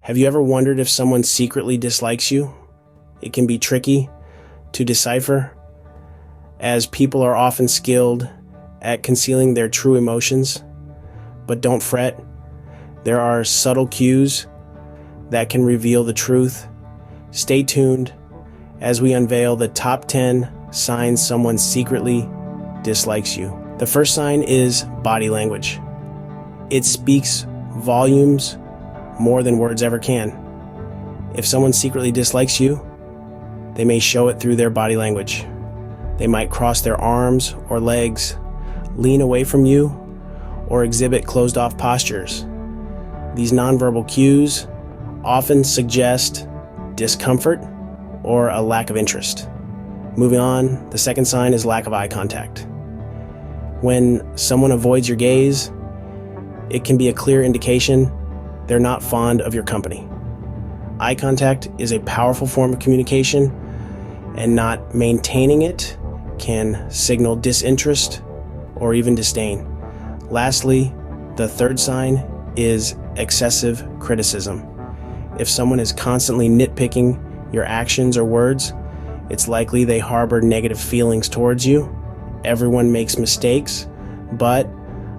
Have you ever wondered if someone secretly dislikes you? It can be tricky to decipher, as people are often skilled at concealing their true emotions. But don't fret, there are subtle cues that can reveal the truth. Stay tuned as we unveil the top 10 signs someone secretly dislikes you. The first sign is body language. It speaks volumes more than words ever can. If someone secretly dislikes you, they may show it through their body language. They might cross their arms or legs, lean away from you, or exhibit closed-off postures. These nonverbal cues often suggest discomfort or a lack of interest. Moving on, the second sign is lack of eye contact. When someone avoids your gaze, it can be a clear indication they're not fond of your company. Eye contact is a powerful form of communication, and not maintaining it can signal disinterest or even disdain. Lastly, the third sign is excessive criticism. If someone is constantly nitpicking your actions or words, it's likely they harbor negative feelings towards you. Everyone makes mistakes, but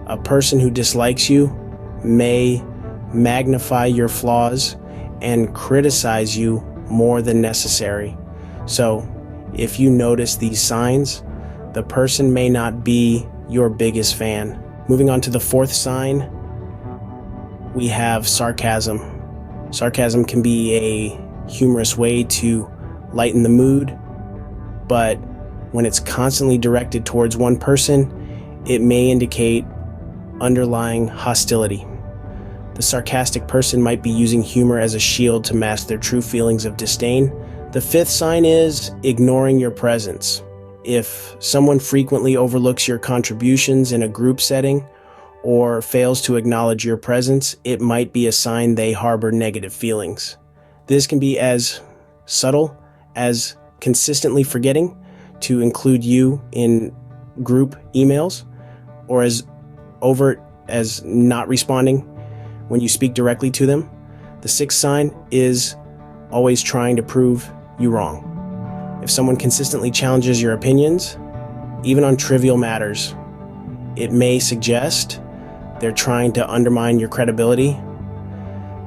a person who dislikes you may magnify your flaws and criticize you more than necessary. So, if you notice these signs, the person may not be your biggest fan. Moving on to the fourth sign, we have sarcasm. Sarcasm can be a humorous way to lighten the mood, but when it's constantly directed towards one person, it may indicate underlying hostility. The sarcastic person might be using humor as a shield to mask their true feelings of disdain. The fifth sign is ignoring your presence. If someone frequently overlooks your contributions in a group setting or fails to acknowledge your presence, it might be a sign they harbor negative feelings. This can be as subtle as consistently forgetting to include you in group emails, or as overt as not responding when you speak directly to them. The sixth sign is always trying to prove you wrong. If someone consistently challenges your opinions, even on trivial matters, it may suggest they're trying to undermine your credibility.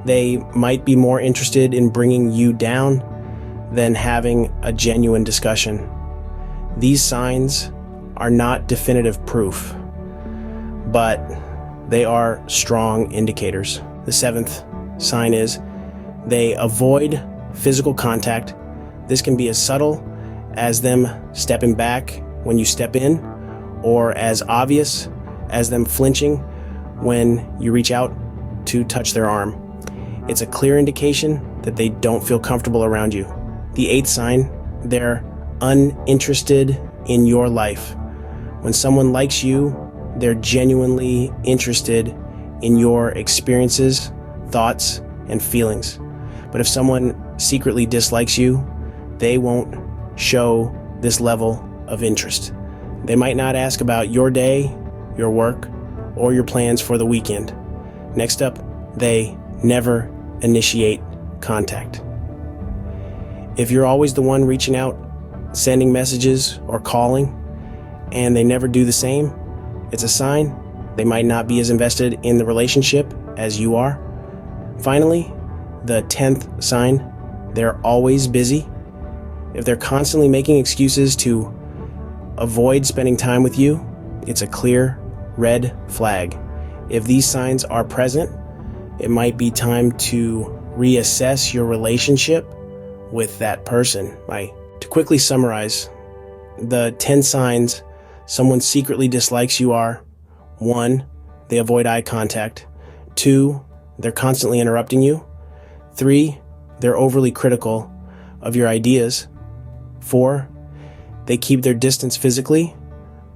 They might be more interested in bringing you down than having a genuine discussion. These signs are not definitive proof, but they are strong indicators. The seventh sign is they avoid physical contact. This can be as subtle as them stepping back when you step in, or as obvious as them flinching when you reach out to touch their arm. It's a clear indication that they don't feel comfortable around you. The eighth sign, they're uninterested in your life. When someone likes you, they're genuinely interested in your experiences, thoughts, and feelings. But if someone secretly dislikes you, they won't show this level of interest. They might not ask about your day, your work, or your plans for the weekend. Next up, they never initiate contact. If you're always the one reaching out, sending messages, or calling, and they never do the same, it's a sign they might not be as invested in the relationship as you are. Finally, the 10th sign, they're always busy. If they're constantly making excuses to avoid spending time with you, it's a clear red flag. If these signs are present, it might be time to reassess your relationship with that person. To quickly summarize, the 10 signs someone secretly dislikes you are: 1, they avoid eye contact. 2, they're constantly interrupting you. 3, they're overly critical of your ideas. 4, they keep their distance physically.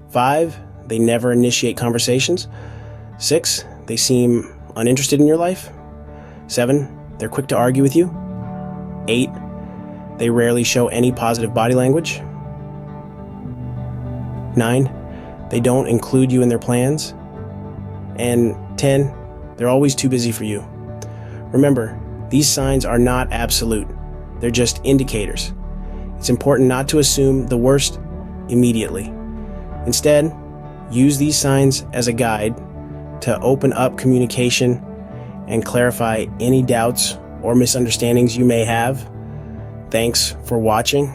5, they never initiate conversations. 6, they seem uninterested in your life. 7, they're quick to argue with you. 8, they rarely show any positive body language. 9, they don't include you in their plans. And 10, they're always too busy for you. Remember, These signs are not absolute. They're just indicators. It's important not to assume the worst immediately. Instead, use these signs as a guide to open up communication and clarify any doubts or misunderstandings you may have. Thanks for watching.